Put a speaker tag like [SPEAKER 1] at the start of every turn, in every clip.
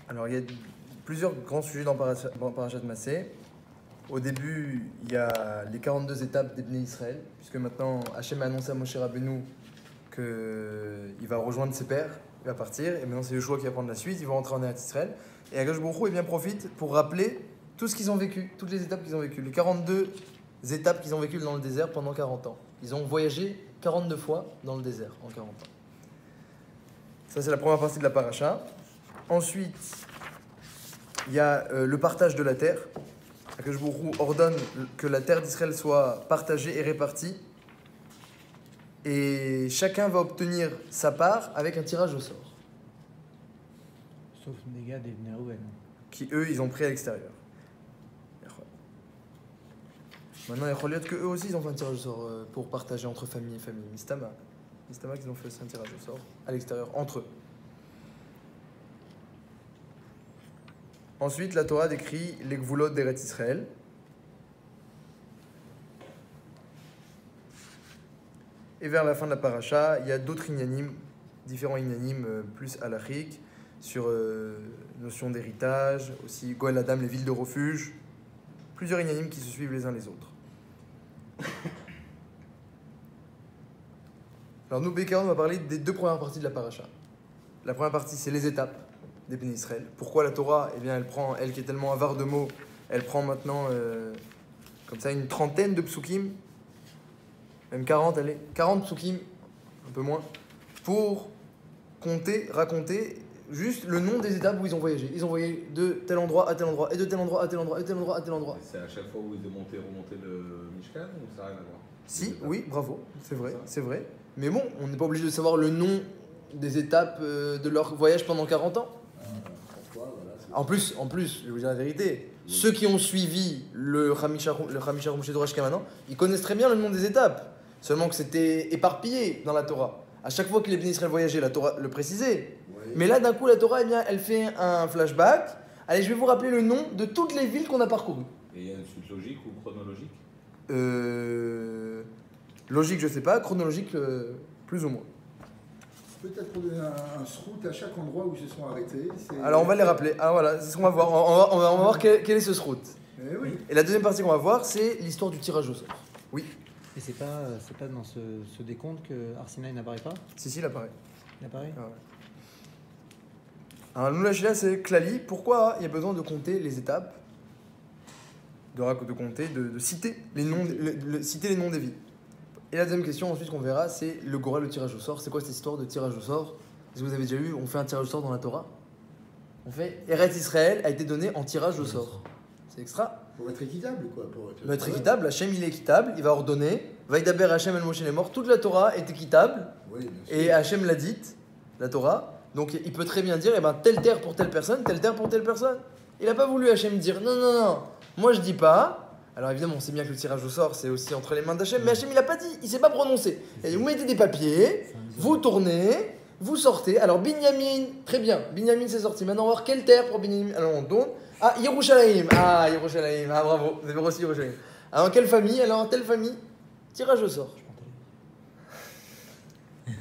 [SPEAKER 1] Alors, il y a plusieurs grands sujets dans Parashat Massé. Au début, il y a les 42 étapes des Bnei Israël, puisque maintenant Hachem a annoncé à Moshe Rabbeinu qu'il va rejoindre ses pères, il va partir, et maintenant c'est Yoshua qui va prendre la suite, il va rentrer en Eretz Israël. Et Akadosh Baruch Hu, eh bien, profite pour rappeler tout ce qu'ils ont vécu, toutes les étapes qu'ils ont vécues, les 42 étapes qu'ils ont vécues dans le désert pendant 40 ans. Ils ont voyagé 42 fois dans le désert en 40 ans. Ça, c'est la première partie de la paracha. Ensuite, il y a le partage de la terre. Akadosh Baruch Hu ordonne que la terre d'Israël soit partagée et répartie. Et chacun va obtenir sa part avec un tirage au sort.
[SPEAKER 2] Sauf les gars des Bnei Rouven.
[SPEAKER 1] Qui, eux, ils ont pris à l'extérieur. Maintenant, il y a qu'eux aussi, ils ont fait un tirage au sort pour partager entre famille et famille. Mistama qu'ils ont fait aussi un tirage au sort à l'extérieur, entre eux. Ensuite, la Torah décrit les gvulot d'Eretz Israël. Et vers la fin de la paracha, il y a d'autres inyanim, différents inyanim plus halachiques, sur notion d'héritage, aussi Goël Adam, les villes de refuge, plusieurs inyanim qui se suivent les uns les autres. Alors nous, Bécaron, on va parler des deux premières parties de la paracha. La première partie, c'est les étapes des Bnei Israël. Pourquoi la Torah, eh bien, elle qui est tellement avare de mots, elle prend maintenant comme ça une trentaine de psukim, même 40, allez, 40 psukim, un peu moins, pour raconter juste le nom des étapes où ils ont voyagé. Ils ont voyagé de tel endroit à tel endroit, et de tel endroit à tel endroit, et de tel endroit à tel endroit.
[SPEAKER 3] C'est à chaque fois où ils remontaient le Mishkan ou ça n'a rien à voir?
[SPEAKER 1] Si, oui, bravo, c'est vrai. Mais bon, on n'est pas obligé de savoir le nom des étapes de leur voyage pendant 40 ans. En plus, je vais vous dire la vérité, ceux qui ont suivi le Chamisharum chez Dorash maintenant, ils connaissent très bien le nom des étapes. Seulement que c'était éparpillé dans la Torah. À chaque fois que les Bnei Israël voyageaient, la Torah le précisait. Oui. Mais là, d'un coup, la Torah, eh bien, elle fait un flashback. Allez, je vais vous rappeler le nom de toutes les villes qu'on a parcourues.
[SPEAKER 3] Et il y a une suite logique ou chronologique?
[SPEAKER 1] Logique, je sais pas. Chronologique, plus ou moins.
[SPEAKER 4] Peut-être pour donner un srout à chaque endroit où ils se sont arrêtés.
[SPEAKER 1] Alors, on va les rappeler. Alors voilà, c'est ce qu'on va voir. On va voir quel est ce srout.
[SPEAKER 4] Oui.
[SPEAKER 1] Et la deuxième partie qu'on va voir, c'est l'histoire du tirage au sort. Oui.
[SPEAKER 2] Et c'est pas dans ce décompte que Arsinaï n'apparaît pas?
[SPEAKER 1] Si, il apparaît.
[SPEAKER 2] Il apparaît?
[SPEAKER 1] Ah ouais. Alors, nous, la Shila, c'est Klali. Pourquoi il y a besoin de compter les étapes, de citer les noms, citer les noms des villes? Et la deuxième question, ensuite, qu'on verra, c'est le Gora, le tirage au sort. C'est quoi cette histoire de tirage au sort? Est-ce que vous avez déjà vu, on fait un tirage au sort dans la Torah? On fait Eretz Israël a été donné en tirage au sort. C'est extra.
[SPEAKER 4] Pour être équitable, quoi. Pour
[SPEAKER 1] être équitable, Hachem il est équitable, il va ordonner. Vaïdaber Hachem el Moshe les morts. Toute la Torah est équitable.
[SPEAKER 4] Oui,
[SPEAKER 1] et Hachem l'a dite, la Torah. Donc il peut très bien dire, eh ben, telle terre pour telle personne, telle terre pour telle personne. Il n'a pas voulu Hachem dire, non, moi je dis pas. Alors évidemment, on sait bien que le tirage au sort, c'est aussi entre les mains d'Hachem. Mais Hachem, il n'a pas dit, il ne s'est pas prononcé. Il a dit, vous mettez des papiers, vous tournez, vous sortez. Alors Binyamin, très bien, Binyamin c'est sorti. Maintenant on va voir quelle terre pour Binyamin. Alors on tourne. Ah, Yerushalayim. Ah, bravo, vous avez reçu Yerushalayim. Alors, quelle famille? Alors, telle famille? Tirage au sort. Il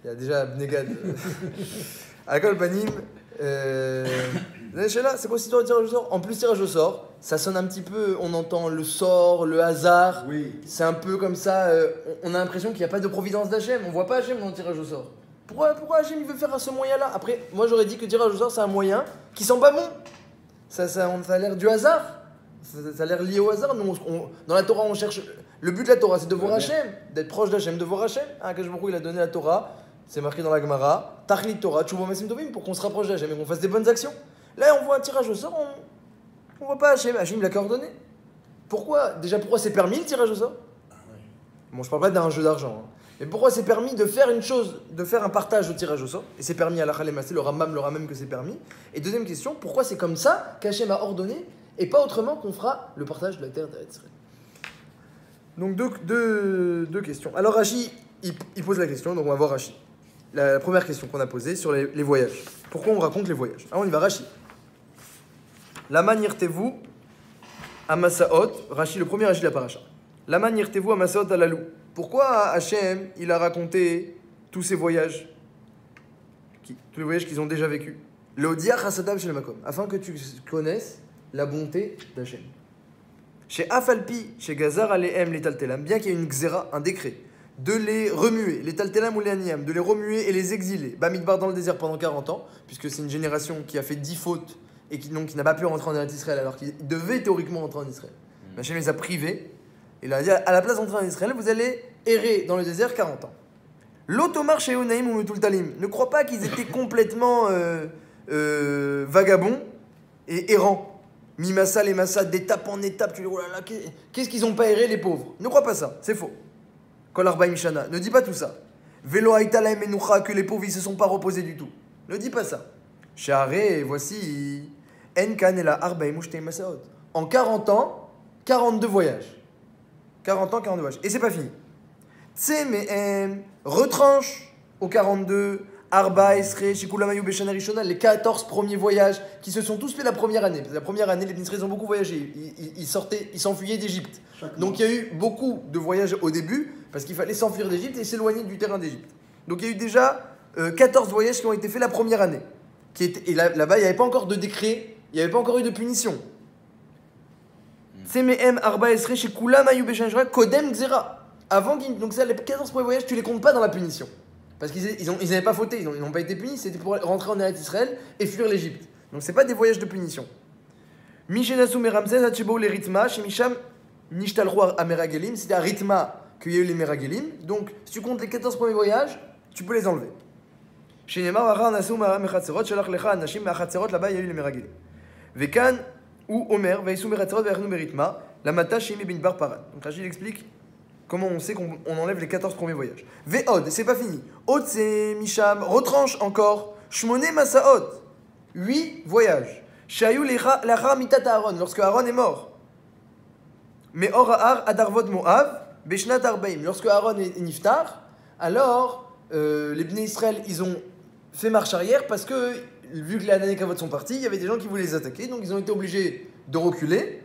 [SPEAKER 1] y a déjà Abnegad. À Kol Panim, c'est quoi cette histoire de tirage au sort? En plus, tirage au sort, ça sonne un petit peu, on entend le sort, le hasard.
[SPEAKER 4] Oui.
[SPEAKER 1] C'est un peu comme ça, on a l'impression qu'il n'y a pas de providence d'Hachem. On ne voit pas Hachem dans le tirage au sort. Pourquoi Hachem il veut faire à ce moyen-là? Après, moi j'aurais dit que le tirage au sort, c'est un moyen qui sent pas bon. Ça a l'air du hasard. Ça a l'air lié au hasard. Nous, dans la Torah, on cherche. Le but de la Torah, c'est de voir Hachem, d'être proche d'Hachem, de voir Hachem. Akadosh Baruch Hu, il a donné la Torah, c'est marqué dans la Gemara, Tachlit Torah, Tshuva Masim Tovim, pour qu'on se rapproche d'Hachem et qu'on fasse des bonnes actions. Là, on voit un tirage au sort, on voit pas Hachem. Hachem, il l'a coordonné. Pourquoi c'est permis le tirage au sort? Bon, je parle pas d'un jeu d'argent. Mais pourquoi c'est permis de faire une chose, de faire un partage au tirage au sort? Et c'est permis à la Khalemassé, le Rambam le ramène que c'est permis. Et deuxième question, pourquoi c'est comme ça qu'Hachem a ordonné et pas autrement qu'on fera le partage de la terre d'Eretz Israël? Donc deux questions. Alors Rashi, il pose la question, donc on va voir Rashi. La première question qu'on a posée sur les voyages. Pourquoi on raconte les voyages? Alors on y va, Rashi. Lama nirtevu amasaot, Rashi, le premier Rashi de la paracha. Lama nirtevu amasaot alalou. Pourquoi Hachem, il a raconté tous ces voyages, tous les voyages qu'ils ont déjà vécus? L'odia chasadav shel makom, afin que tu connaisses la bonté d'Hachem. Chez Afalpi, chez Gazar alehem les taltelam, bien qu'il y ait une xéra, un décret, de les remuer, les taltelam ou les aniam, de les remuer et les exiler, Bamidbar dans le désert pendant 40 ans, puisque c'est une génération qui a fait 10 fautes et qui n'a pas pu rentrer en Israël alors qu'il devait théoriquement rentrer en Israël. Hachem les a privés, et il a dit à la place d'entrer en Israël, vous allez errer dans le désert 40 ans. L'automar chez Onaïm ou Metultalim, ne crois pas qu'ils étaient complètement vagabonds et errants. Mimassa, les massas, d'étape en étape, tu dis, oh là là, qu'est-ce qu'ils n'ont pas erré, les pauvres? Ne crois pas ça, c'est faux. Kol Arbaim Shana, ne dis pas tout ça. Velo Haïta Lahem Menoucha, que les pauvres, ils se sont pas reposés du tout. Ne dis pas ça. Shahare, voici, En Kanela Arbaim Ushte Masaot. En 40 ans, 42 voyages. 40 ans, 42 voyages. Et c'est pas fini. Tse Mehem, retranche aux 42, Arba, Esre, Shikulamayou, Beshana Rishona, les 14 premiers voyages qui se sont tous faits la première année. Parce que la première année, les Israéliens ont beaucoup voyagé. Ils s'enfuyaient d'Égypte. Donc il y a eu beaucoup de voyages au début, parce qu'il fallait s'enfuir d'Égypte et s'éloigner du terrain d'Égypte. Donc il y a eu déjà 14 voyages qui ont été faits la première année. Et là-bas, il n'y avait pas encore de décret, il n'y avait pas encore eu de punition. Tsemehem, Arba, Esre, Shikulamayou, Beshana, Kodem, Xera. Avant donc ça, les 14 premiers voyages, tu les comptes pas dans la punition. Parce qu'ils n'avaient pas fauté, ils n'ont pas été punis, c'était pour rentrer en Eretz Israël et fuir l'Égypte. Donc c'est pas des voyages de punition. Mishenasu meramzez hachebo le ritma, shemisham nishtalru ameragelim, c'était à ritma qu'il y a eu les meragelim. Donc si tu comptes les 14 premiers voyages, tu peux les enlever. Shenemar vara nasu mechatzerot, shalach lecha anashim mechatzerot, là-bas il y a eu les meragelim. Vekan ou Omer, veisu mechatzerot, ve'ernu meritma, lamata shemi bin bar paran. Donc Rachid explique comment on sait qu'on enlève les 14 premiers voyages. Ve'od, c'est pas fini. Od, c'est Misham, retranche encore. Shmone Masaot, 8 voyages. Shayou l'achar mitat Aaron, lorsque Aaron est mort. Me'or ha'ar adarvot Moav, beshnat arbaim. Lorsque Aaron est niftar, alors les Bnei Israël, ils ont fait marche arrière parce que, vu que les Ananekavot sont partis, il y avait des gens qui voulaient les attaquer, donc ils ont été obligés de reculer.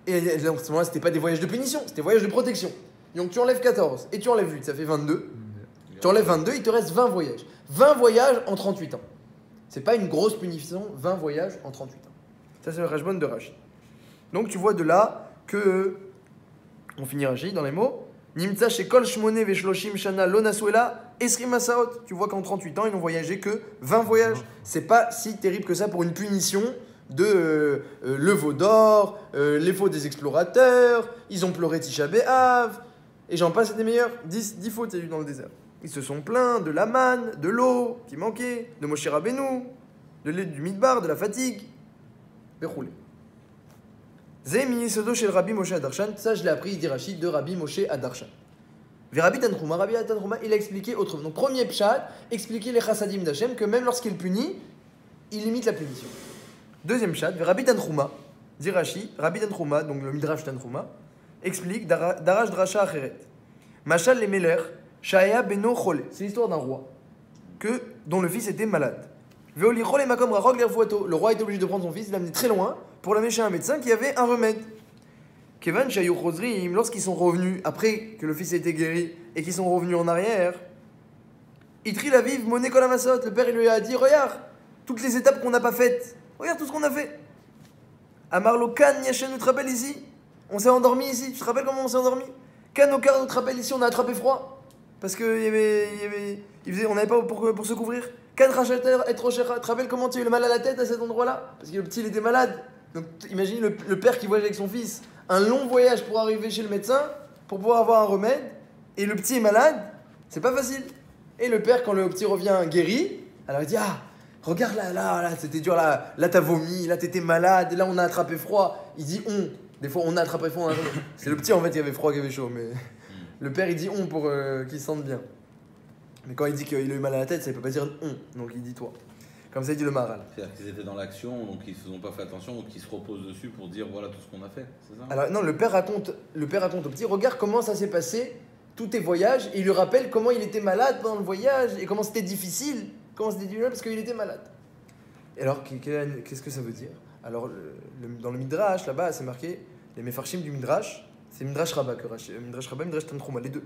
[SPEAKER 1] Et donc, à ce moment-là, c'était pas des voyages de punition, c'était des voyages de protection. Donc tu enlèves 14 et tu enlèves 8, ça fait 22. Tu enlèves 22, il te reste 20 voyages. 20 voyages en 38 ans. C'est pas une grosse punition, 20 voyages en 38 ans. Ça c'est le Rashbon de Rachid. Donc tu vois de là que, on finit Rachid dans les mots, Nimtza shekol shmone veshloshim shana lo nasuela esrim masaot. Tu vois qu'en 38 ans, ils n'ont voyagé que 20 voyages. C'est pas si terrible que ça pour une punition de le veau d'or, les faux des explorateurs, ils ont pleuré Tisha B'Av. Et j'en passe des meilleurs, 10 fautes il y a eu dans le désert. Ils se sont plaints de la manne, de l'eau qui manquait, de Moshe Rabbeinu, du midbar, de la fatigue. Bechoulé. Zemi Sodo chez le Rabbi Moshe Adarshan, ça je l'ai appris, il dit Rachid, de Rabbi Moshe Adarshan. Rabbi Tanchuma, il a expliqué autrement. Donc premier pshat, expliquer les chassadim d'Hachem, que même lorsqu'il punit, il limite la punition. Deuxième pshat, Rabbi Tanchuma, dit Rachid, Rabbi Tanchuma, donc le midrash Tanchuma, explique Darash Drasha Acheret. Machal les Meler, Shaya Beno Chole. C'est l'histoire d'un roi dont le fils était malade. Veoli Chole Makom Rarog Lerfuato. Le roi était obligé de prendre son fils, il l'a amené très loin pour l'amener chez un médecin qui avait un remède. Kevan Shayou Chosrim, lorsqu'ils sont revenus, après que le fils ait été guéri et qu'ils sont revenus en arrière, Itri la vive, Moné Kolamasot. Le père il lui a dit regarde, toutes les étapes qu'on n'a pas faites, regarde tout ce qu'on a fait. Amarlo Kan Yashen nous te rappelle ici. On s'est endormi ici, tu te rappelles comment on s'est endormi? Kanokar nous te rappelle ici, on a attrapé froid. Parce qu'on n'avait pas pour se couvrir. Kan Racheter et Rochera, tu te rappelles comment tu as eu le mal à la tête à cet endroit-là? Parce que le petit il était malade. Donc imagine le père qui voyage avec son fils, un long voyage pour arriver chez le médecin, pour pouvoir avoir un remède, et le petit est malade, c'est pas facile. Et le père, quand le petit revient guéri, alors il dit ah, regarde là, c'était dur, là t'as vomi, là t'étais malade, et là on a attrapé froid. Il dit on. Des fois, on a attrapé froid. C'est le petit, en fait, qui avait froid, qui avait chaud. Mais le père, il dit on pour qu'il se sente bien. Mais quand il dit qu'il a eu mal à la tête, ça ne peut pas dire on. Donc il dit toi. Comme ça, il dit le Maharal.
[SPEAKER 3] C'est-à-dire qu'ils étaient dans l'action, donc ils ne se sont pas fait attention, donc ils se reposent dessus pour dire voilà tout ce qu'on a fait. C'est ça?
[SPEAKER 1] Alors non, le père raconte au petit, regarde comment ça s'est passé, tous tes voyages. Et il lui rappelle comment il était malade pendant le voyage et comment c'était difficile. Comment c'était difficile parce qu'il était malade. Et alors, qu'est-ce que ça veut dire? Alors, dans le Midrash, là-bas, c'est marqué les Mefarshim du Midrash, c'est Midrash Rabbah que Midrash Rabbah, Midrash Tanchuma, les deux.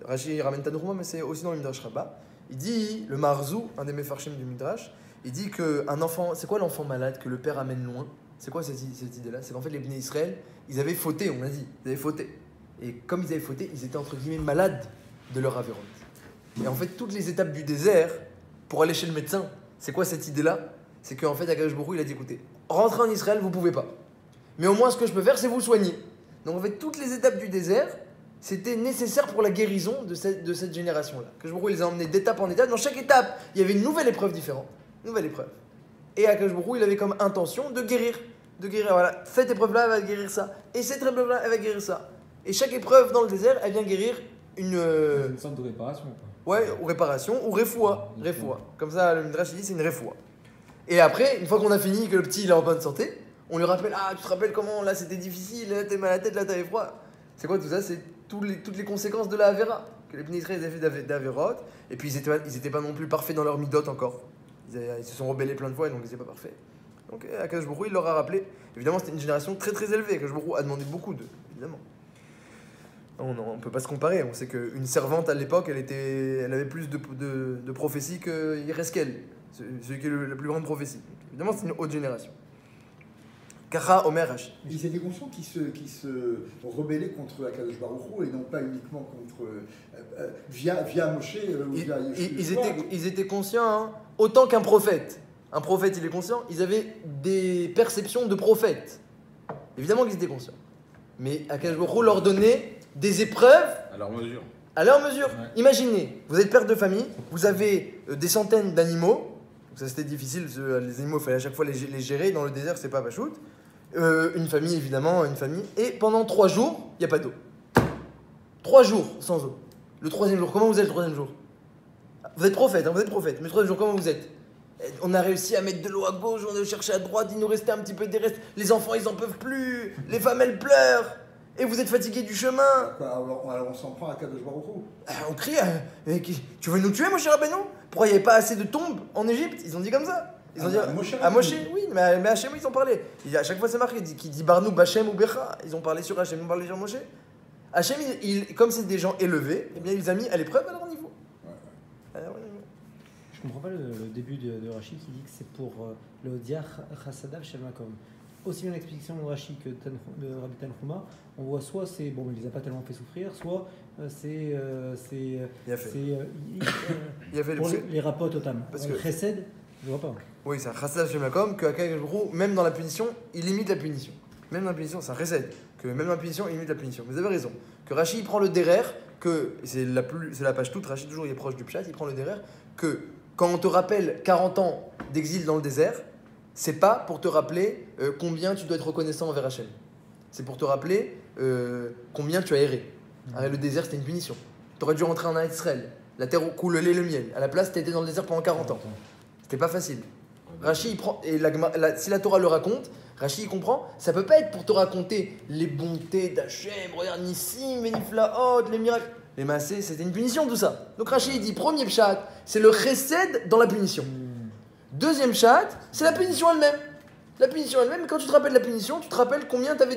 [SPEAKER 1] Rashi ramène Tanchuma, mais c'est aussi dans le Midrash Rabbah. Il dit, le Marzou, un des Mefarshim du Midrash, Il dit qu'un enfant, c'est quoi l'enfant malade que le père amène loin? C'est quoi cette idée-là? C'est qu'en fait, les Bnei Israël, ils avaient fauté, on l'a dit, ils avaient fauté. Et comme ils avaient fauté, ils étaient entre guillemets malades de leur avéron. Et en fait, toutes les étapes du désert, pour aller chez le médecin, c'est quoi cette idée-là? C'est qu'en fait, Akadosh Baruch Hu, il a dit écoutez, rentrez en Israël, vous pouvez pas. Mais au moins, ce que je peux faire, c'est vous soigner. Donc en fait, toutes les étapes du désert, c'était nécessaire pour la guérison de cette génération-là. Akadosh Baruch Hu, il les a emmenés d'étape en étape. Dans chaque étape, il y avait une nouvelle épreuve différente. Nouvelle épreuve. Et Akadosh Baruch Hu, il avait comme intention de guérir. De guérir, voilà, cette épreuve-là, elle va guérir ça. Et cette épreuve-là, elle va guérir ça. Et chaque épreuve dans le désert, elle vient guérir une
[SPEAKER 2] sorte de réparation, quoi.
[SPEAKER 1] Ouais, ou réparation, ou refoua. Comme ça, le Midrash dit, c'est une refoua. Et après, une fois qu'on a fini, que le petit il est en bonne santé, on lui rappelle ah, tu te rappelles comment là c'était difficile, là t'es mal à la tête, là t'avais froid. C'est quoi tout ça? C'est toutes les conséquences de la Avera. Que les Bnei Israël avaient fait d'Averot. Et puis ils étaient pas non plus parfaits dans leur midot encore. Ils se sont rebellés plein de fois et donc ils étaient pas parfaits. Donc Akadosh Baruch Hu, il leur a rappelé. Évidemment, c'était une génération très très élevée. Akadosh Baruch Hu a demandé beaucoup d'eux, évidemment. On ne peut pas se comparer. On sait qu'une servante à l'époque, elle avait plus de prophéties que Yereskel, celui qui est la plus grande prophétie. Donc, évidemment, c'est une haute génération. Kacha Omer Rashi.
[SPEAKER 4] Ils étaient conscients qu'ils se rebellaient contre Akadosh Baruch Hu et non pas uniquement contre via Moshe ou via Yeshua.
[SPEAKER 1] Ils étaient conscients, hein, autant qu'un prophète. Un prophète, il est conscient. Ils avaient des perceptions de prophète. Évidemment qu'ils étaient conscients. Mais Akadosh Baruch Hu leur donnait des épreuves
[SPEAKER 3] à leur mesure.
[SPEAKER 1] À leur mesure.
[SPEAKER 2] Ouais.
[SPEAKER 1] Imaginez, vous êtes père de famille, vous avez des centaines d'animaux. Donc ça c'était difficile, les animaux, il fallait à chaque fois les gérer. Dans le désert, c'est pas pachout. Une famille, évidemment, une famille. Et pendant 3 jours, il n'y a pas d'eau. 3 jours sans eau. Le 3e jour, comment vous êtes le 3e jour? Vous êtes prophète, hein, vous êtes prophète. Mais le 3e jour, comment vous êtes? On a réussi à mettre de l'eau à gauche, on a cherché à droite, il nous restait un petit peu des restes. Les enfants, ils en peuvent plus. Les femmes, elles pleurent. Et vous êtes fatigué du chemin.
[SPEAKER 4] Alors on s'en prend à Kadosh Baruch Hu.
[SPEAKER 1] On crie, tu veux nous tuer, mon cher Rabbeinu? Pourquoi il n'y avait pas assez de tombes en Égypte? Ils ont dit comme ça. Ils ont dit à Moshe, oui, mais à Hachem, ils ont parlé. À chaque fois, c'est marqué, qui dit Barnou, Bachem ou Becha. Ils ont parlé sur Hachem, ils ont parlé sur Moshe. Hachem, comme c'est des gens élevés, eh bien, il les a mis à l'épreuve à leur niveau.
[SPEAKER 2] Je comprends pas le début de Rashi qui dit que c'est pour le Diach Chassadav Shem Makom. Aussi bien l'explication de Rashi que de Rabbi Tanchuma, on voit soit c'est bon, il les a pas tellement fait souffrir, soit c'est pour les rapports totam. Parce que Chesed, je vois pas.
[SPEAKER 1] Oui, c'est un Chassav Shem Makom que Akadosh Baruch Hu, même dans la punition, il limite la punition. Même dans la punition, c'est un Chesed. Que même dans la punition, il limite la punition. Vous avez raison. Que Rashi il prend le derer, que c'est la page toute, Rashi toujours il est proche du Pshat, il prend le derer, que quand on te rappelle 40 ans d'exil dans le désert, c'est pas pour te rappeler combien tu dois être reconnaissant envers Hachem. C'est pour te rappeler combien tu as erré. Le désert, c'était une punition. Tu aurais dû rentrer en Israël. La terre où coule le lait et le miel. À la place, tu étais dans le désert pendant 40 ans. C'était pas facile. Rashi, il prend, et si la Torah le raconte, Rashi, il comprend, ça peut pas être pour te raconter les bontés d'Hachem, regarde Nissim, Beniflaot, les miracles. Les massés, c'était une punition tout ça. Donc Rashi, il dit, premier pshat, c'est le chesed dans la punition. Deuxième chat, c'est la punition elle-même. La punition elle-même, quand tu te rappelles la punition, tu te rappelles combien tu avais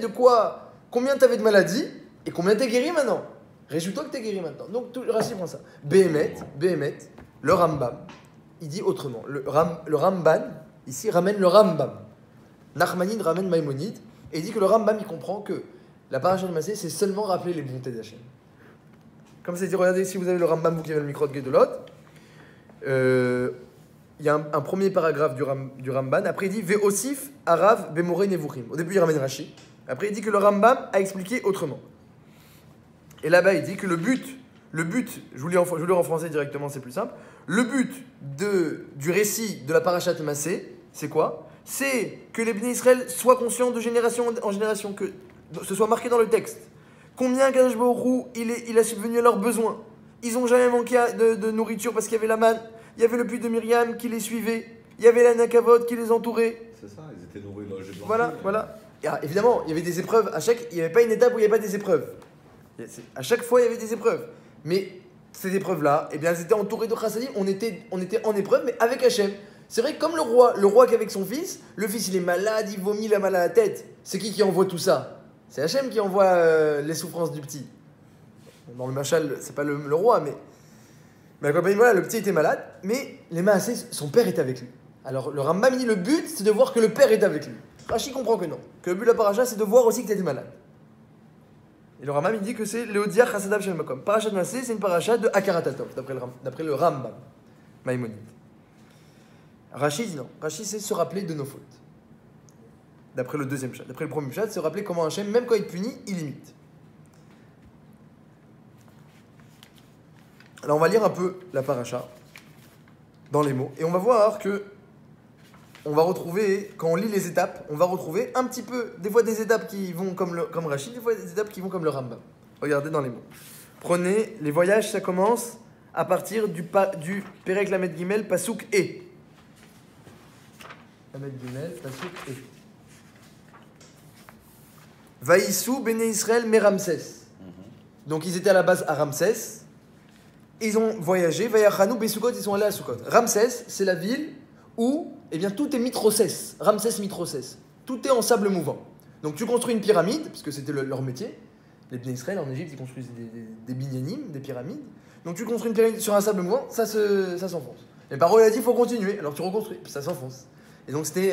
[SPEAKER 1] de maladies et combien tu es guéri maintenant. Réjouis-toi que tu es guéri maintenant. Donc, Rashi prend ça. Behemet, le Rambam, il dit autrement. Le Ramban, ici, ramène le Rambam. Nachmanide ramène Maïmonide et il dit que le Rambam, il comprend que la paracha de Massé, c'est seulement rappeler les bontés d'Hachem. Comme c'est dit, regardez, si vous avez le Rambam, vous qui avez le micro de Gedolot, il y a un premier paragraphe du Ramban. Après, il dit Ve'osif, Arav, Bemoré, Nevuchim. Au début, il ramène Rashi. Après, il dit que le Rambam a expliqué autrement. Et là-bas, il dit que le but, je vous lis en français directement, c'est plus simple. Le but du récit de la parashat Massé, c'est quoi? C'est que les Bnei Israël soient conscients de génération en génération, que ce soit marqué dans le texte. Combien Kadosh Baruch Hu, il a subvenu à leurs besoins. Ils n'ont jamais manqué de nourriture parce qu'il y avait la manne. Il y avait le puits de Myriam qui les suivait. Il y avait la Nakavot qui les entourait.
[SPEAKER 3] C'est ça, ils étaient nourris logés blancs.
[SPEAKER 1] Voilà. Et évidemment, il y avait des épreuves. Il n'y avait pas une étape où il n'y avait pas des épreuves. À chaque fois, il y avait des épreuves. Mais ces épreuves-là, eh bien, elles étaient entourées de chassadim. On était en épreuve, mais avec Hachem. C'est vrai que comme le roi qui est avec son fils, le fils il est malade, il vomit, il a mal à la tête. C'est qui envoie tout ça? C'est Hachem qui envoie les souffrances du petit. Dans le machal, c'est pas le roi, mais voilà, le petit était malade, mais les Maasés, son père était avec lui. Alors le Rambam il dit le but c'est de voir que le père est avec lui. Rashi comprend que non. Que le but de la paracha c'est de voir aussi que tu étais malade. Et le Rambam il dit que c'est Leodiach Hasadav Shel Makom. Parachat Nassé c'est une paracha de Akaratatov, d'après le Rambam. Maïmonide. Rashi dit non. Rashi c'est se rappeler de nos fautes. D'après le deuxième chat. D'après le premier chat, se rappeler comment Hachem, même quand il punit, il imite. Alors on va lire un peu la paracha dans les mots. Et on va voir que on va retrouver, quand on lit les étapes, on va retrouver un petit peu, des fois des étapes qui vont comme Rashi, des fois des étapes qui vont comme le Rambam. Regardez dans les mots. Prenez, les voyages, ça commence à partir du Perek Lamed Gimel, Pasuk E. Lamed Gimel, Pasuk E. Vaïssou, Béné Israël, Méramsès. Donc ils étaient à la base à Ramsès. Ils ont voyagé. Vayachanou, Besukot, ils sont allés à Sukkot. Ramsès, c'est la ville où tout est mitrocès. Ramsès mitrocès. Tout est en sable mouvant. Donc tu construis une pyramide, puisque c'était leur métier. Les Béné Israël en Égypte, ils construisent des binyanim, des pyramides. Donc tu construis une pyramide sur un sable mouvant, ça s'enfonce. Et Paro, il a dit, il faut continuer. Alors tu reconstruis, puis ça s'enfonce. Et donc c'était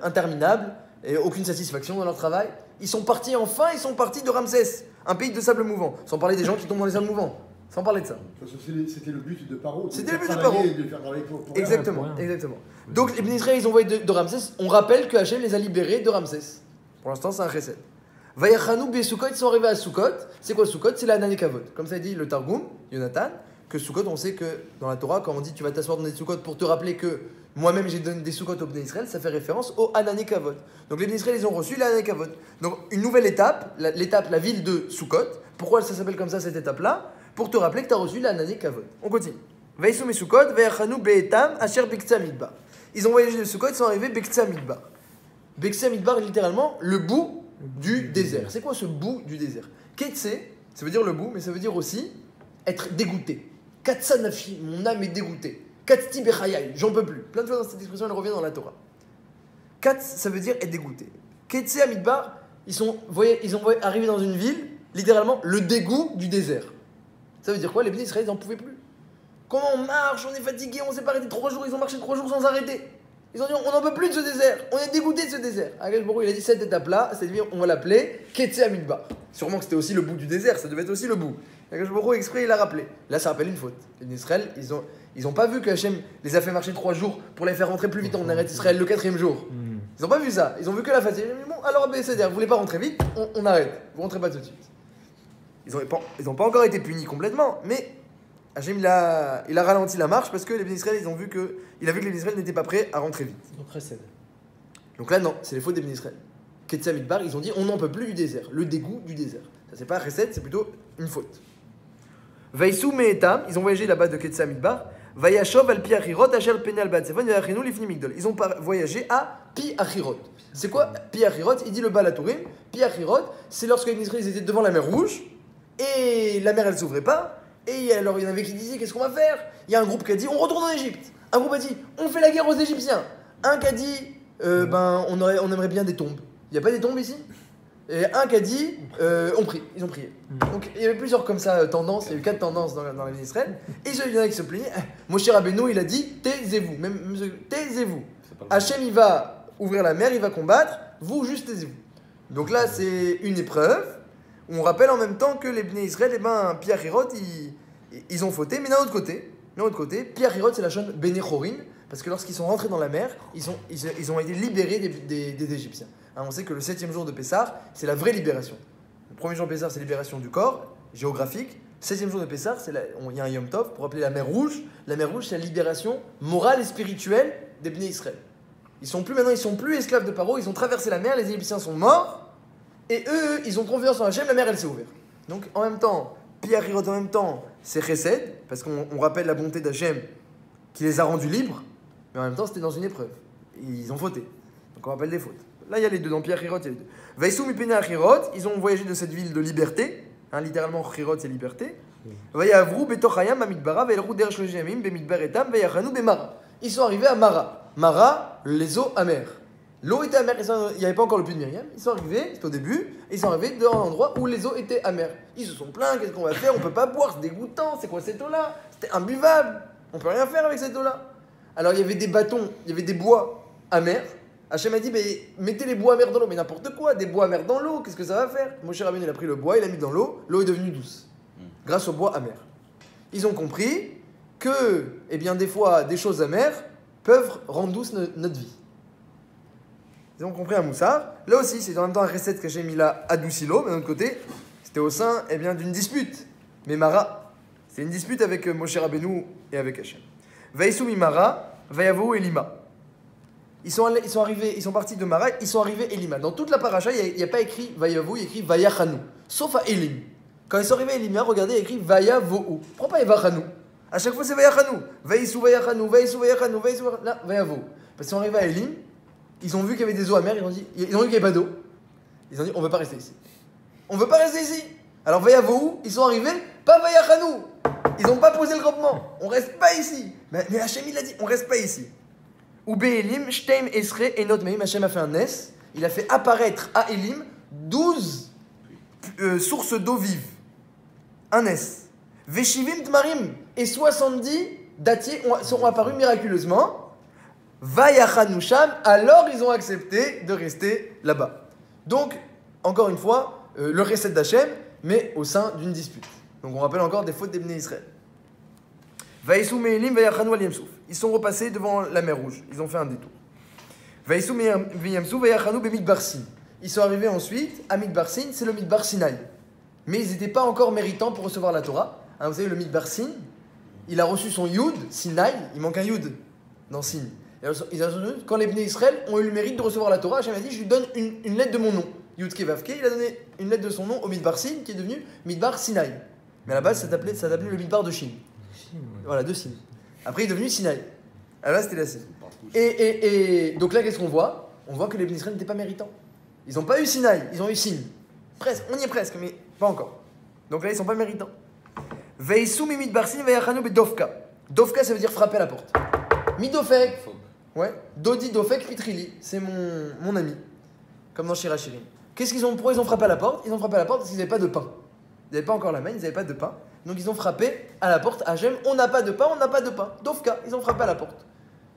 [SPEAKER 1] interminable. Et aucune satisfaction dans leur travail. Ils sont partis de Ramsès, un pays de sable mouvant. Sans parler des gens qui tombent dans les sables mouvants. Sans parler de ça.
[SPEAKER 4] Parce que c'était le but de Paro.
[SPEAKER 1] C'était le but de Paro.
[SPEAKER 4] De faire travailler pour
[SPEAKER 1] exactement. Donc les Béné Israël, ils ont envoyé de Ramsès. On rappelle que Hachem les a libérés de Ramsès. Pour l'instant, c'est un chesed. Vayachanou Besukot, ils sont arrivés à Sukkot. C'est quoi Sukkot? C'est la Nané Kavod. Comme ça dit le Targum, Jonathan, que Sukkot, on sait que dans la Torah, quand on dit tu vas t'asseoir dans des Sukkot pour te rappeler que moi-même j'ai donné des Sukkot aux Béné Israël, ça fait référence au Anané Kavod. Donc les Béné Israël, ils ont reçu l'Anané Kavod. Donc une nouvelle étape, la ville de Sukkot. Pourquoi ça s'appelle comme ça cette étape-là? Pour te rappeler que tu as reçu l'Anané Kavod. On continue. Vaïsou mes Sukkot, Vayachanou Be'etam, Asher Bektsam Midbar. Ils ont voyagé de Sukkot, ils sont arrivés Bektsam Midbar. Bektsam Midbar, littéralement, le bout du désert. C'est quoi ce bout du désert? Ketse, ça veut dire le bout, mais ça veut dire aussi être dégoûté. Katsanafi, mon âme est dégoûtée. Katsti bechayai, j'en peux plus. Plein de fois dans cette expression, elle revient dans la Torah. Kats, ça veut dire être dégoûté. Ketse à Midbar, ils sont arrivés dans une ville, littéralement, le dégoût du désert. Ça veut dire quoi? Les Béné Israël, ils n'en pouvaient plus. Comment on marche? On est fatigué, on s'est pas arrêté 3 jours, ils ont marché 3 jours sans arrêter. Ils ont dit, on n'en peut plus de ce désert, on est dégoûté de ce désert. Akadosh Baruch Hu, il a dit cette étape-là, c'est-à-dire on va l'appeler Ketse à Midbar. Sûrement que c'était aussi le bout du désert, ça devait être aussi le bout. Akadosh Baruch Hu, exprès, il l'a rappelé. Là, ça rappelle une faute. Les Béné Israël, ils n'ont pas vu que Hachem les a fait marcher 3 jours pour les faire rentrer plus vite en Eretz Israël le 4e jour. Ils n'ont pas vu ça. Ils ont vu que la fatigue. Ils ont dit, bon, alors, c'est-à-dire, vous voulez pas rentrer vite, on arrête. Vous rentrez pas tout de suite. Ils n'ont pas encore été punis complètement, mais Hachem, il a ralenti la marche parce que les Béné Israël, il a vu que les Béné Israël n'étaient pas prêts à rentrer vite. Donc là, non, c'est les fautes des Béné Israël. Ketse à Midbar, ils ont dit, on n'en peut plus du désert, le dégoût du désert. Ça, c'est pas un chesed, c'est plutôt une faute. Vaïsou Me'etam, ils ont voyagé là-bas de Ketse à Midbar. Vayashov al Pi Achirot, Asher Penal Batsefon, Yachinu Lifni Migdol. Ils ont voyagé à Pi Achirot. C'est quoi Pi Achirot? Il dit le Balatourim. Pi Achirot, c'est lorsque les Israéliens étaient devant la mer Rouge et la mer elle s'ouvrait pas. Et alors il y en avait qui disaient qu'est-ce qu'on va faire? Il y a un groupe qui a dit on retourne en Égypte. Un groupe a dit on fait la guerre aux Égyptiens. Un qui a dit on aimerait bien des tombes. Il n'y a pas des tombes ici? Et un qui a dit on prie, ils ont prié. Donc il y avait plusieurs comme ça tendances, il y a eu 4 tendances dans les Béné Israël. Et il y en a qui se plaignaient. Moshe Rabbeinu il a dit taisez-vous, taisez-vous. Hachem il va ouvrir la mer, il va combattre, vous juste taisez-vous. Donc là c'est une épreuve. On rappelle en même temps que les Béné Israël, Pi Achirot, ils ont fauté, mais d'un autre côté, Pi Achirot c'est la chaîne Béné Chorin, parce que lorsqu'ils sont rentrés dans la mer, ils ont été libérés des Égyptiens. Hein, on sait que le 7e jour de Pessah, c'est la vraie libération. Le premier jour de Pessah, c'est la libération du corps, géographique. Le 7e jour de Pessah, il y a un Yom Tov pour appeler la mer Rouge. La mer Rouge, c'est la libération morale et spirituelle des Béné Israël. Ils sont plus esclaves de Paro, ils ont traversé la mer, les Égyptiens sont morts. Et eux, ils ont confiance en Hachem, la mer elle s'est ouverte. Donc en même temps, Pi Achirot en même temps, c'est chesed, parce qu'on rappelle la bonté d'Hachem qui les a rendus libres, mais en même temps c'était dans une épreuve. Ils ont fauté. Donc on rappelle des fautes. Là il y a les deux, dans Pi Achirot il y a les deux. Vaïsou Mipene Achirot, ils ont voyagé de cette ville de liberté, hein, littéralement Achirot c'est liberté. Vayavru Betochayam Amidbara, Vaylrou Der Shlojamim, Bemidbar Etam, Vayachanu Bemara. Ils sont arrivés à Mara. Mara, les eaux amères. L'eau était amère, il n'y avait pas encore le puits de Myriam, ils sont arrivés, c'était au début, et ils sont arrivés dans un endroit où les eaux étaient amères. Ils se sont plaints, qu'est-ce qu'on va faire? On ne peut pas boire, c'est dégoûtant, c'est quoi cette eau-là? C'était imbuvable, on ne peut rien faire avec cette eau-là. Alors il y avait des bâtons, il y avait des bois amers. Hachem a dit, mais mettez les bois amers dans l'eau. Mais n'importe quoi, des bois amers dans l'eau, qu'est-ce que ça va faire? Moshe Rabbeinu, il a pris le bois, il l'a mis dans l'eau est devenue douce. Grâce au bois amer. Ils ont compris que, eh bien, des fois, des choses amères peuvent rendre douce notre vie. Ils ont compris un moussard. Là aussi, c'est en même temps un recette qu'Hachem il a adouci l'eau, mais d'un autre côté, c'était au sein eh bien, d'une dispute. Mais Mara, c'est une dispute avec Moshe Rabbeinu et avec Hachem. Vaïsou Mimara, Vayavou et Lima. Ils sont partis de Mara, ils sont arrivés à Elima. Dans toute la paracha, il n'y a pas écrit Vayavou, il y a écrit Vayachanu. Sauf à Elim. Quand ils sont arrivés à Elima, regardez, il y a écrit Vayavou. Pourquoi pas Vayachanu? À chaque fois, c'est Vayachanu. Vaïsou, Vayachanu, Vaïsou, Vayachanu, Vaïsou, là, Vayavou. Parce qu'ils sont arrivés à Elim, ils ont vu qu'il y avait des eaux amères, ils ont vu qu'il n'y avait pas d'eau. Ils ont dit, on ne veut pas rester ici. On ne veut pas rester ici. Alors Vayavou, ils sont arrivés, pas Vayachanu. Ils n'ont pas posé le campement. On ne reste pas ici. Mais Hachem, il a dit, on ne reste pas ici. Ou Be'elim, Shteim, Esre, et Not Meim, Hachem a fait un nes. Il a fait apparaître à Elim 12 sources d'eau vive. Un nes. Veshivim Tmarim, et 70 dattiers sont apparus miraculeusement. Vayachanusham, alors ils ont accepté de rester là-bas. Donc, encore une fois, le recette d'Hachem, mais au sein d'une dispute. Donc on rappelle encore des fautes des Bnei Israël. Vaïsou Me'elim Vayachanu al Yemsouf. Ils sont repassés devant la mer Rouge. Ils ont fait un détour. Vaïsou Me'yemsouf Vayachanu Bemidbar Sin. Ils sont arrivés ensuite à Midbar Sin, c'est le Midbar Sinaï. Mais ils n'étaient pas encore méritants pour recevoir la Torah. Hein, vous savez, le Midbar Sin, il a reçu son Yud, Sinaï, il manque un Yud dans Sin. Quand les Bnei Israël ont eu le mérite de recevoir la Torah, Hachem a dit, je lui donne une lettre de mon nom. Yud Kevavke, il a donné une lettre de son nom au Midbar Sin, qui est devenu Midbar Sinaï. Mais à la base, ça s'appelait le Midbar de Shin. Voilà, de Sin. Après, il est devenu Sinaï. Alors là, c'était la Sin. Et donc là, qu'est-ce qu'on voit? On voit que les Bnei Israël n'étaient pas méritants. Ils n'ont pas eu Sinaï, ils ont eu Sin. Presque, on y est presque, mais pas encore. Donc là, ils ne sont pas méritants. Veissou mi Midbar Sin veyachanu bedofka. Dofka, ça veut dire frapper à la porte. Midofek. Ouais. Dodi Dofek Pitrili. C'est mon ami. Comme dans Shirachirim. Pourquoi ils ont frappé à la porte? Ils ont frappé à la porte parce qu'ils n'avaient pas de pain. Ils n'avaient pas encore la main, ils n'avaient pas de pain. Donc ils ont frappé à la porte. Hachem, on n'a pas de pain, on n'a pas de pain. Dofka, ils ont frappé à la porte.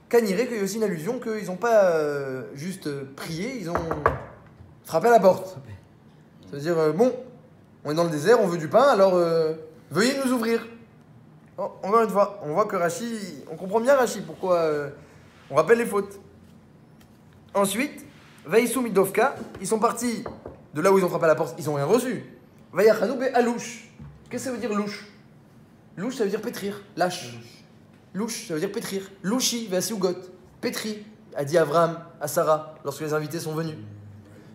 [SPEAKER 1] Kaniré, qu'il y a aussi une allusion qu'ils n'ont pas juste prié, ils ont frappé à la porte. Ça veut dire, bon, on est dans le désert, on veut du pain, alors veuillez nous ouvrir. Oh, encore une fois, on voit que Rashi, on comprend bien Rashi, pourquoi on rappelle les fautes. Ensuite, Vaïsou Midovka, ils sont partis de là où ils ont frappé à la porte, ils n'ont rien reçu. Vayachanou be alouche. Qu'est-ce que ça veut dire louche? Louche, ça veut dire pétrir, lâche. Louche, ça veut dire pétrir. Louchi, Vasiugot, pétri, a dit Abraham à Sarah lorsque les invités sont venus.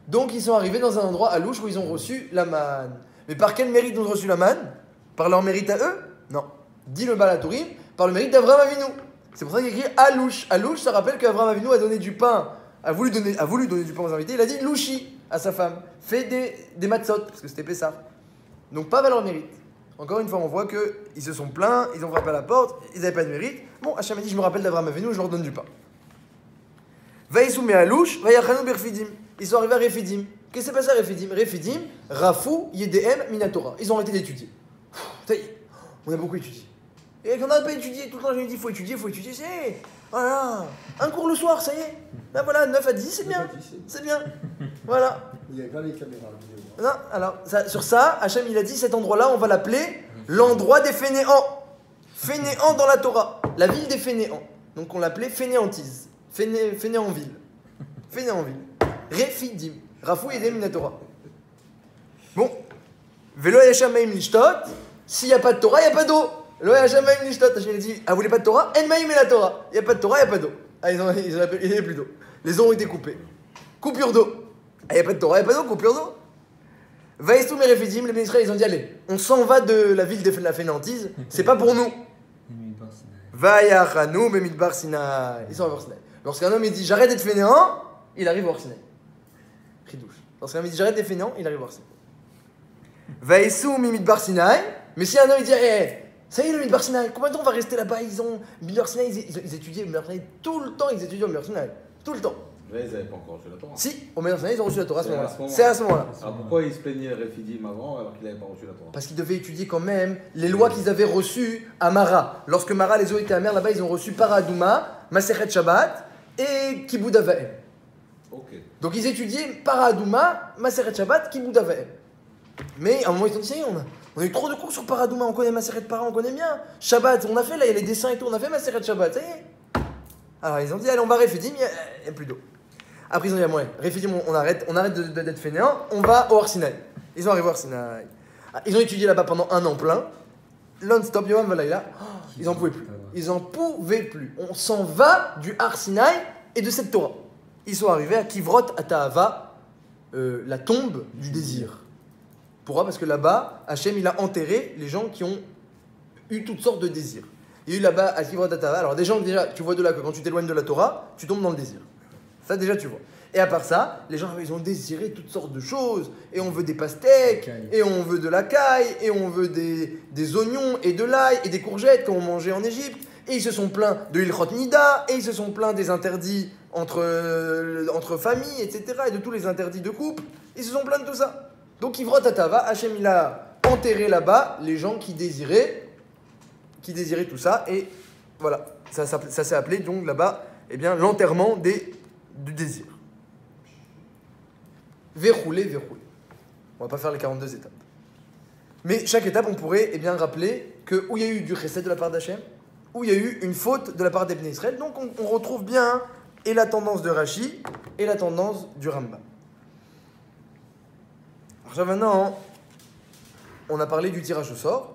[SPEAKER 1] Donc ils sont arrivés dans un endroit à louche où ils ont reçu la manne. Mais par quel mérite ils ont reçu la manne? Par leur mérite à eux? Non. Dit le Balatourim, par le mérite d'Abraham Avinu. C'est pour ça qu'il y a écrit Alouche. Alouche, ça rappelle qu'Abraham Avinu a donné du pain, a voulu donner du pain aux invités. Il a dit Louchi à sa femme. Fais des matzot, parce que c'était Pessah. Donc pas par leur mérite. Encore une fois, on voit qu'ils se sont plaints, ils ont frappé à la porte, ils n'avaient pas de mérite. Bon, Hachem a dit, je me rappelle d'Abraham Avinu, je leur donne du pain. Vaïsou me alouche, vayachanou berfidim. Ils sont arrivés à Refidim. Qu'est-ce qui s'est passé à Refidim? Refidim, Rafou, Yedem, Minatora. Ils ont arrêté d'étudier. Ça y est, on a beaucoup étudié. Et qu'on n'a pas étudié, tout le temps je lui dis, faut étudier, c'est... Voilà, un cours le soir, ça y est. Là voilà, 9 à 10, c'est bien. C'est bien. Voilà.
[SPEAKER 4] Il n'y avait pas les caméras.
[SPEAKER 1] Non, alors, sur ça, Hachem il a dit, cet endroit-là, on va l'appeler l'endroit des fainéants. Fainéants dans la Torah. La ville des fainéants. Donc on l'appelait fainéantise. Fainéantville. Fainéantville. Refidim. Rafou Yedem Minatora. Bon. Velo Yashamaim Lishtot. S'il n'y a pas de Torah, il n'y a pas d'eau. Lo Yashamaim Lishtot. Hachem a dit, ah, vous voulez pas de Torah? En Maïm et la Torah. Il n'y a pas de Torah, il n'y a pas d'eau. Ah, il n'y avait plus d'eau. Les eaux ont été coupées. Coupure d'eau. Ah, il n'y a pas de Torah, il n'y a pas d'eau, coupure d'eau. Vaïstou mes Refidim, les Israël, ils ont dit, allez, on s'en va de la ville de la fainéantise, c'est pas pour nous. Vayachanou be Midbar Sinaï. Ils sont à Sinaï. Lorsqu'un homme il dit, j'arrête d'être fainéant, il arrive à Sinaï. Ridouche. Lorsqu'un homme il dit, j'arrête d'être fainéant, il arrive à Sinaï. Vaïsou mi Midbar Sinaï. Mais si un homme il dit, ça y est, le Midbar Sinaï, combien de temps on va rester là-bas? Ils ont Midbar Sinaï, ils étudiaient Midbar Sinaï tout le temps, ils étudiaient Midbar Sinaï. Tout le temps.
[SPEAKER 3] Mais ils n'avaient pas encore reçu la Torah.
[SPEAKER 1] Si, au Midbar Sinaï, ils ont reçu la Torah à ce moment-là. C'est à ce moment-là.
[SPEAKER 3] Alors pourquoi ils se plaignaient Refidim avant alors qu'ils n'avaient pas reçu la Torah?
[SPEAKER 1] Parce qu'ils devaient étudier quand même les lois qu'ils avaient reçues à Mara. Lorsque Mara, les eaux étaient amères, là-bas, ils ont reçu Paradouma, Masechet Shabbat et Kibud Avaim.
[SPEAKER 3] Ok.
[SPEAKER 1] Donc ils étudiaient Paradouma, Masechet Shabbat, Kibud Avaim. Mais à un moment ils ont dit, ça y est, on a eu trop de cours sur Paradouma, on connaît Masechet Para, on connaît bien. Shabbat, on a fait là, il y a les dessins et tout, on a fait Masechet Shabbat, ça y est. Alors ils ont dit, allez, on va Refidim, il n'y a plus d'eau. Après ils ont dit, ouais, Refidim, on arrête d'être fainéants, on va au Har Sinaï. Ils sont arrivés au Har Sinaï. Ils ont étudié là-bas pendant un an plein, non-stop, Yom Valayla. Ils n'en pouvaient plus. Ils n'en pouvaient plus. On s'en va du Har Sinaï et de cette Torah. Ils sont arrivés à Kivrot Atahava, la tombe du désir. Pourquoi ? Parce que là-bas, Hachem, il a enterré les gens qui ont eu toutes sortes de désirs. Il y a eu là-bas à Kivrot Atahava. Alors, des gens, déjà, tu vois de là que quand tu t'éloignes de la Torah, tu tombes dans le désir. Ça, déjà, tu vois. Et à part ça, les gens, ils ont désiré toutes sortes de choses. Et on veut des pastèques, et on veut de la caille, et on veut des oignons, et de l'ail, et des courgettes, comme on mangeait en Égypte. Et ils se sont plaints de Ilchot Nida, et ils se sont plaints des interdits entre familles, etc. Et de tous les interdits de couple. Ils se sont plaints de tout ça. Donc, Kivrot Atahava, Hachem, il a enterré là-bas les gens qui désiraient tout ça. Et voilà, ça s'est appelé donc là-bas, eh bien, l'enterrement du désir. Verroulé. On va pas faire les 42 étapes. Mais chaque étape, on pourrait eh bien, rappeler que où il y a eu du chesed de la part d'Hachem, où il y a eu une faute de la part d'Ebné Israël. Donc on retrouve bien et la tendance de Rashi et la tendance du Rambam. Alors maintenant, on a parlé du tirage au sort.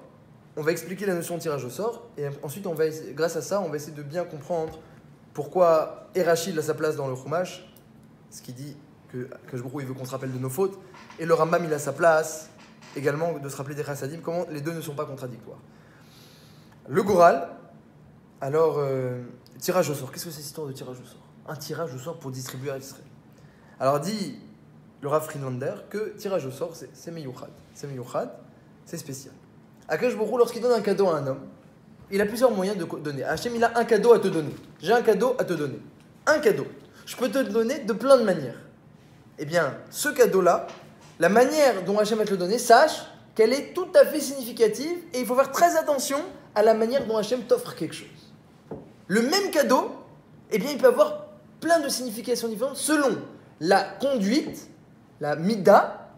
[SPEAKER 1] On va expliquer la notion de tirage au sort. Et ensuite, grâce à ça, on va essayer de bien comprendre pourquoi Rashi a sa place dans le Chumash, ce qui dit que il veut qu'on se rappelle de nos fautes, et le Rambam il a sa place également de se rappeler des Chassadim, comment les deux ne sont pas contradictoires. Le Goral, alors tirage au sort, qu'est-ce que c'est cette histoire de tirage au sort ? Un tirage au sort pour distribuer à Israël. Alors dit le Rav Friedlander que tirage au sort c'est meyouchad, c'est spécial. Akadosh Baruch Hu, lorsqu'il donne un cadeau à un homme, il a plusieurs moyens de donner. Hachem il a un cadeau à te donner. J'ai un cadeau à te donner. Un cadeau. Je peux te le donner de plein de manières. Eh bien, ce cadeau-là, la manière dont Hachem va te le donner, sache qu'elle est tout à fait significative et il faut faire très attention à la manière dont Hachem t'offre quelque chose. Le même cadeau, eh bien, il peut avoir plein de significations différentes selon la conduite, la mida,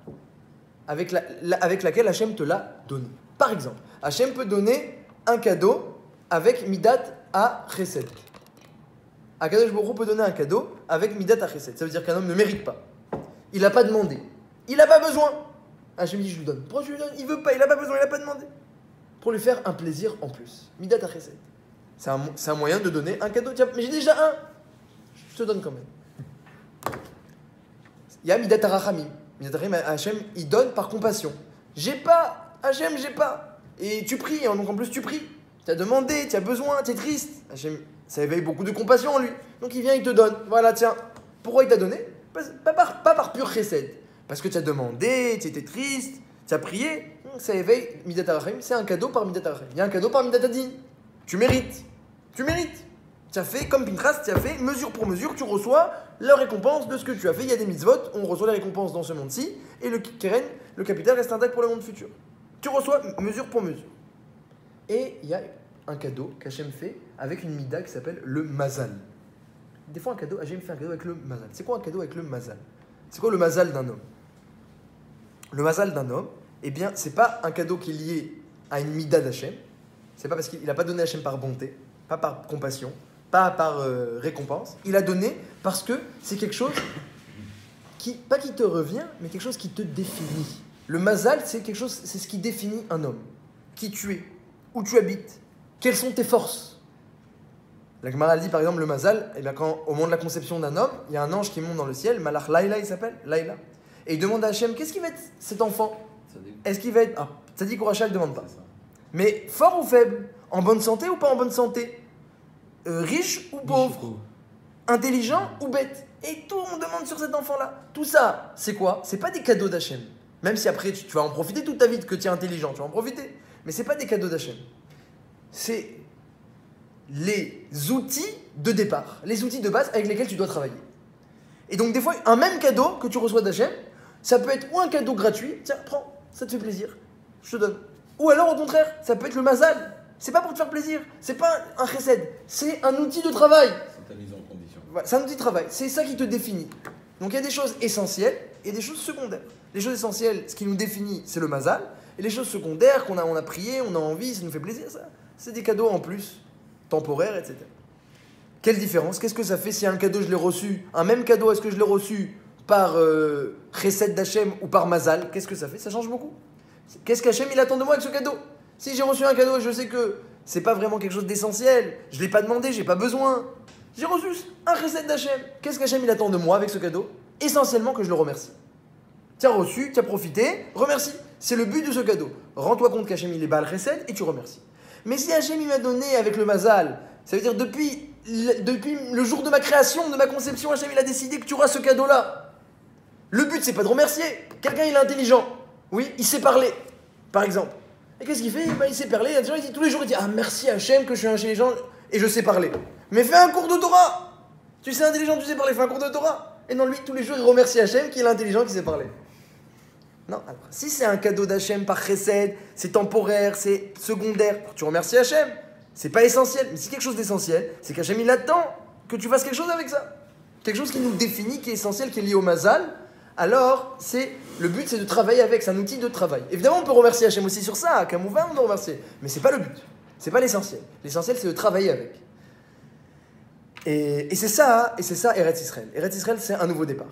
[SPEAKER 1] avec laquelle Hachem te l'a donné. Par exemple, Hachem peut donner un cadeau avec midat à chesed. Akadosh Baruch Hu peut donner un cadeau avec midat à chesed. Ça veut dire qu'un homme ne mérite pas. Il n'a pas demandé. Il n'a pas besoin. Hachem dit je lui donne. Pourquoi je lui donne ? Il veut pas, il n'a pas besoin, il n'a pas demandé. Pour lui faire un plaisir en plus. Midat à chesed. C'est un moyen de donner un cadeau. Tiens, mais j'ai déjà un. Je te donne quand même. Il y a midat à rachamim. Midat à rachamim, Hachem, il donne par compassion. J'ai pas. Hachem, j'ai pas. Et tu pries, donc en plus tu pries. Tu as demandé, tu as besoin, tu es triste. Hachem, ça éveille beaucoup de compassion en lui. Donc il vient, il te donne. Voilà, tiens. Pourquoi il t'a donné ? Pas par pur chesed. Parce que tu as demandé, tu étais triste, tu as prié. Ça éveille midat harachamim. C'est un cadeau par midat harachamim. Il y a un cadeau par midat hadin. Tu mérites. Tu as fait comme Pinchas, tu as fait mesure pour mesure. Tu reçois la récompense de ce que tu as fait. Il y a des mitzvot, on reçoit la récompense dans ce monde-ci. Et le keren, le capital reste intact pour le monde futur. Tu reçois mesure pour mesure. Et il y a un cadeau qu'Hachem fait avec une mida qui s'appelle le mazal. Des fois, Hachem fait un cadeau avec le mazal. C'est quoi un cadeau avec le mazal ? C'est quoi le mazal d'un homme ? Le mazal d'un homme, eh bien, c'est pas un cadeau qui est lié à une mida d'Hachem. C'est pas parce qu'il n'a pas donné Hachem par bonté, pas par compassion, pas par récompense. Il a donné parce que c'est quelque chose pas qui te revient, mais quelque chose qui te définit. Le mazal, c'est quelque chose, c'est ce qui définit un homme. Qui tu es, où tu habites, quelles sont tes forces. La Gemara dit par exemple le mazal, et bien quand au moment de la conception d'un homme, il y a un ange qui monte dans le ciel, Malach Laïla il s'appelle, Laïla, et il demande à Hachem, qu'est-ce qui va être cet enfant ? Est-ce qu'il va être... Ah, Tzadik ou Racha, il ne demande pas. Mais fort ou faible ? En bonne santé ou pas en bonne santé ? Riche ou pauvre ? Intelligent ou bête ? Et tout, on demande sur cet enfant-là. Tout ça, c'est quoi ? C'est pas des cadeaux d'Hachem. Même si après, tu vas en profiter toute ta vie que tu es intelligent, tu vas en profiter. Mais c'est pas des cadeaux d'Hachem. C'est les outils de départ, les outils de base avec lesquels tu dois travailler. Et donc des fois, un même cadeau que tu reçois d'Hachem, ça peut être ou un cadeau gratuit, tiens, prends, ça te fait plaisir, je te donne. Ou alors au contraire, ça peut être le mazal, c'est pas pour te faire plaisir, c'est pas un chesed, c'est un outil de travail.
[SPEAKER 3] C'est ta mise en condition.
[SPEAKER 1] Voilà, c'est un outil de travail, c'est ça qui te définit. Donc il y a des choses essentielles et des choses secondaires. Les choses essentielles, ce qui nous définit, c'est le mazal. Et les choses secondaires, on a prié, on a envie, ça nous fait plaisir, ça, c'est des cadeaux en plus, temporaires, etc. Quelle différence? Qu'est-ce que ça fait si un cadeau, je l'ai reçu, un même cadeau, est-ce que je l'ai reçu par chesed d'Hachem ou par mazal? Qu'est-ce que ça fait? Ça change beaucoup. Qu'est-ce qu'Hachem, il attend de moi avec ce cadeau? Si j'ai reçu un cadeau et je sais que c'est pas vraiment quelque chose d'essentiel, je l'ai pas demandé, j'ai pas besoin. J'ai reçu un chesed d'Hachem. Qu'est-ce qu'Hachem, il attend de moi avec ce cadeau? Essentiellement que je le remercie. Tu as reçu, tu as profité, remercie. C'est le but de ce cadeau. Rends-toi compte qu'Hachem, il est Baal Chesed et tu remercies. Mais si Hachem, il m'a donné avec le mazal, ça veut dire depuis le jour de ma création, de ma conception, Hachem, il a décidé que tu auras ce cadeau-là. Le but, c'est pas de remercier. Quelqu'un, il est intelligent. Oui, il sait parler, par exemple. Et qu'est-ce qu'il fait? Il sait parler. Il dit, tous les jours, il dit, ah, merci Hachem que je suis intelligent et je sais parler. Mais fais un cours de Torah. Tu sais intelligent, tu sais parler, fais un cours de Torah. Et non, lui, tous les jours, il remercie Hachem qui est intelligent, qui sait parler. Non, alors, si c'est un cadeau d'Hachem par chesed, c'est temporaire, c'est secondaire, tu remercies Hachem. C'est pas essentiel. Mais si quelque chose d'essentiel, c'est qu'Hachem, il attend que tu fasses quelque chose avec ça. Quelque chose qui nous définit, qui est essentiel, qui est lié au mazal. Alors, le but, c'est de travailler avec, c'est un outil de travail. Évidemment, on peut remercier Hachem aussi sur ça, comme on va, on doit remercier. Mais c'est pas le but, c'est pas l'essentiel. L'essentiel, c'est de travailler avec. Et c'est ça, Eretz Israël. Eretz Israël, c'est un nouveau départ.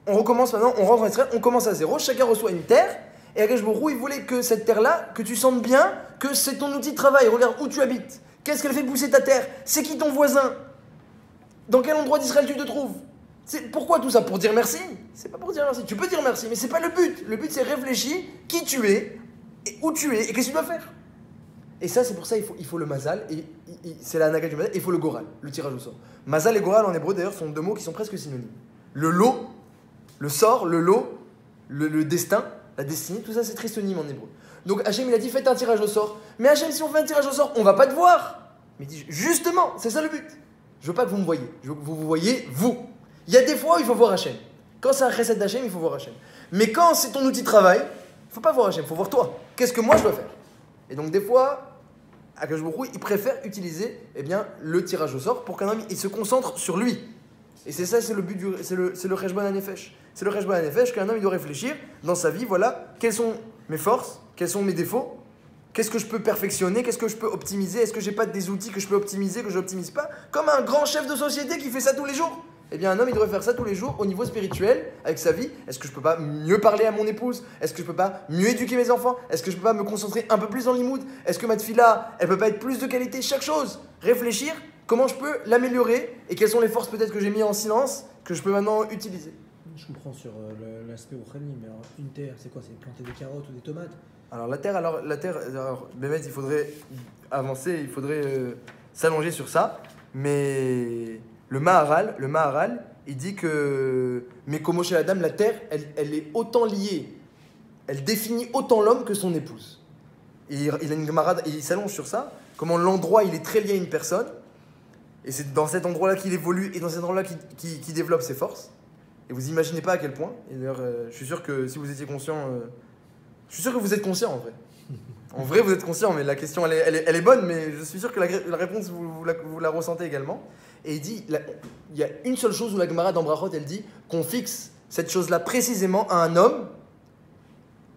[SPEAKER 1] On recommence maintenant, on rentre en Israël, on commence à zéro, chacun reçoit une terre, et Akadosh Baruch Hu, il voulait que cette terre-là, que tu sentes bien, que c'est ton outil de travail. Regarde où tu habites, qu'est-ce qu'elle fait pousser ta terre, c'est qui ton voisin, dans quel endroit d'Israël tu te trouves. Pourquoi tout ça? Pour dire merci? C'est pas pour dire merci, tu peux dire merci, mais c'est pas le but. Le but, c'est réfléchir qui tu es, et où tu es, et qu'est-ce que tu dois faire. Et ça, c'est pour ça il faut le mazal, et c'est la naga du mazal, et il faut le goral, le tirage au sort. Mazal et goral en hébreu, d'ailleurs, sont deux mots qui sont presque synonymes. Le lot, le sort, le lot, le destin, la destinée, tout ça, c'est très synonyme en hébreu. Donc Hachem, il a dit, faites un tirage au sort. Mais Hachem, si on fait un tirage au sort, on va pas te voir. Mais il dit, justement, c'est ça le but. Je veux pas que vous me voyez, je veux que vous vous voyez, vous. Il y a des fois où il faut voir Hachem. Quand c'est un chesed d'Hachem, il faut voir Hachem. Mais quand c'est ton outil de travail, il faut pas voir Hachem, il faut voir toi. Qu'est-ce que moi je dois faire? Et donc des fois, Akadosh Baruch Hu, il préfère utiliser le tirage au sort pour qu'un homme il se concentre sur lui. Et c'est ça, c'est le but c'est le cheshbon hanefesh. C'est le cheshbon hanefesh qu'un homme il doit réfléchir dans sa vie, voilà, quelles sont mes forces, quels sont mes défauts, qu'est-ce que je peux perfectionner, qu'est-ce que je peux optimiser, est-ce que j'ai pas des outils que je peux optimiser, que je n'optimise pas, comme un grand chef de société qui fait ça tous les jours. Eh bien, un homme, il devrait faire ça tous les jours au niveau spirituel, avec sa vie. Est-ce que je peux pas mieux parler à mon épouse? Est-ce que je peux pas mieux éduquer mes enfants? Est-ce que je peux pas me concentrer un peu plus dans l'imoud? Est-ce que ma tefila, elle peut pas être plus de qualité? Chaque chose, réfléchir, comment je peux l'améliorer et quelles sont les forces peut-être que j'ai mis en silence, que je peux maintenant utiliser.
[SPEAKER 2] Je comprends sur l'aspect Rouhani, mais alors, une terre, c'est quoi? C'est planter des carottes ou des tomates?
[SPEAKER 1] Alors la terre, Bémet, il faudrait avancer, il faudrait s'allonger sur ça, mais... Le Maharal, il dit que, mais comme chez la dame, la terre, elle est autant liée, elle définit autant l'homme que son épouse. Et il a une camarade, et il s'allonge sur ça, comment l'endroit, il est très lié à une personne, et c'est dans cet endroit-là qu'il évolue, et dans cet endroit-là qu'il développe ses forces. Et vous imaginez pas à quel point. Et d'ailleurs, je suis sûr que si vous étiez conscient, je suis sûr que vous êtes conscient en vrai. En vrai, vous êtes conscient, mais la question, elle est bonne, mais je suis sûr que la réponse, vous la ressentez également. Et il dit, il y a une seule chose où la Gemara dans Brachot, elle dit qu'on fixe cette chose-là précisément à un homme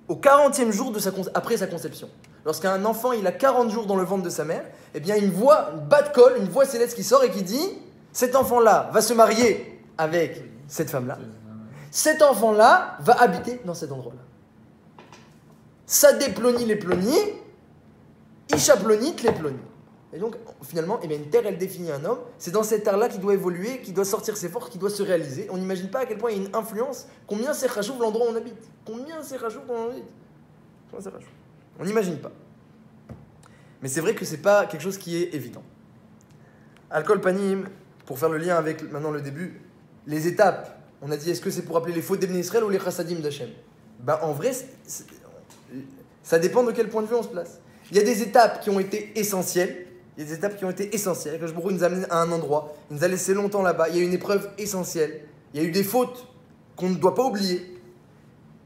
[SPEAKER 1] au 40e jour après sa conception. Lorsqu'un enfant, il a 40 jours dans le ventre de sa mère, eh bien une bas de colle, une voix céleste qui sort et qui dit, cet enfant-là va se marier avec cette femme-là. Cet enfant-là va habiter dans cet endroit-là. Ça déplonit les plonis, Isha plonite les plonis. Et donc, finalement, une terre, elle définit un homme. C'est dans cette terre-là qu'il doit évoluer, qu'il doit sortir ses forces, qu'il doit se réaliser. On n'imagine pas à quel point il y a une influence. Combien c'est rachouf l'endroit où on habite? Combien c'est rachouf où on habite? Combien c'est rachouf? On n'imagine pas. Mais c'est vrai que c'est pas quelque chose qui est évident. Alcool panim, pour faire le lien avec maintenant le début, les étapes. On a dit, est-ce que c'est pour appeler les fautes d'Ebné Israël ou les chassadim d'Hachem? En vrai, ça dépend de quel point de vue on se place. Il y a des étapes qui ont été essentielles. Il y a des étapes qui ont été essentielles. Akadosh Baruch Hu nous a amené à un endroit. Il nous a laissé longtemps là-bas. Il y a eu une épreuve essentielle. Il y a eu des fautes qu'on ne doit pas oublier.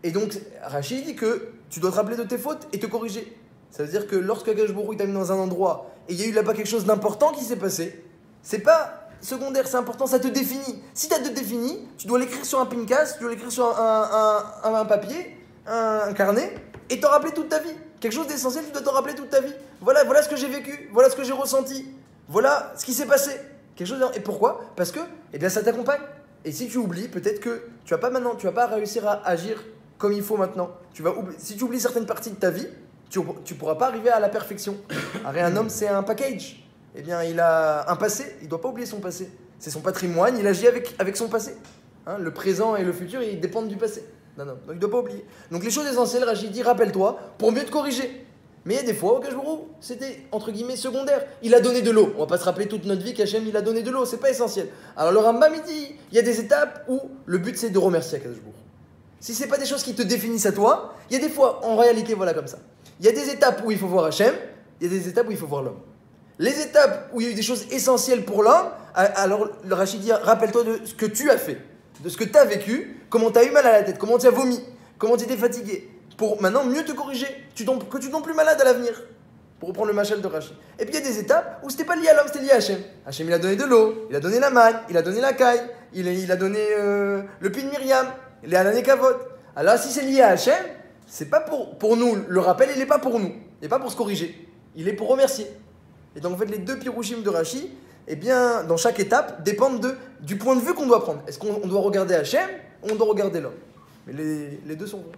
[SPEAKER 1] Et donc, Rachid dit que tu dois te rappeler de tes fautes et te corriger. Ça veut dire que lorsque Akadosh Baruch Hu t'a mis dans un endroit et il y a eu là-bas quelque chose d'important qui s'est passé, c'est pas secondaire, c'est important, ça te définit. Si ça te définit, tu dois l'écrire sur un pincas, tu dois l'écrire sur un papier, un carnet, et t'en rappeler toute ta vie. Quelque chose d'essentiel, tu dois t'en rappeler toute ta vie. Voilà ce que j'ai vécu, voilà ce que j'ai ressenti, voilà ce qui s'est passé. Quelque chose. Et pourquoi? Parce que, eh bien, ça t'accompagne. Et si tu oublies, peut-être que tu vas pas réussir à agir comme il faut maintenant. Si tu oublies certaines parties de ta vie, tu pourras pas arriver à la perfection. Un homme, c'est un package. Eh bien, il a un passé, il doit pas oublier son passé. C'est son patrimoine, il agit avec son passé. Hein, le présent et le futur, ils dépendent du passé. Non, donc il doit pas oublier. Donc les choses essentielles, Rachid dit, rappelle-toi, pour mieux te corriger. Mais il y a des fois, Akadosh Baruch Hu, c'était entre guillemets secondaire. Il a donné de l'eau. On va pas se rappeler toute notre vie qu'Hachem, il a donné de l'eau, c'est pas essentiel. Alors le Rambam, il dit, il y a des étapes où le but c'est de remercier Akadosh Baruch Hu. Si c'est pas des choses qui te définissent à toi, il y a des fois, en réalité, voilà comme ça. Il y a des étapes où il faut voir Hachem, il y a des étapes où il faut voir l'homme. Les étapes où il y a eu des choses essentielles pour l'homme, alors le Rachid dit, rappelle-toi de ce que tu as fait, de ce que tu as vécu, comment tu as eu mal à la tête, comment tu as vomi, comment tu étais fatigué, pour maintenant mieux te corriger, que tu tombes plus malade à l'avenir, pour reprendre le machal de Rachid. Et puis il y a des étapes où c'était pas lié à l'homme, c'était lié à Hachem. Hachem, il a donné de l'eau, il a donné la manne, il a donné la caille, il a donné le puits de Myriam, il est à l'année Kavod. Alors si c'est lié à Hachem, c'est pas pour nous, le rappel il n'est pas pour nous, il n'est pas pour se corriger, il est pour remercier. Et donc en fait les deux pirouchim de Rashi, eh bien dans chaque étape dépendent du point de vue qu'on doit prendre. Est-ce qu'on doit regarder Hachem ou on doit regarder l'homme? Mais les deux sont bons.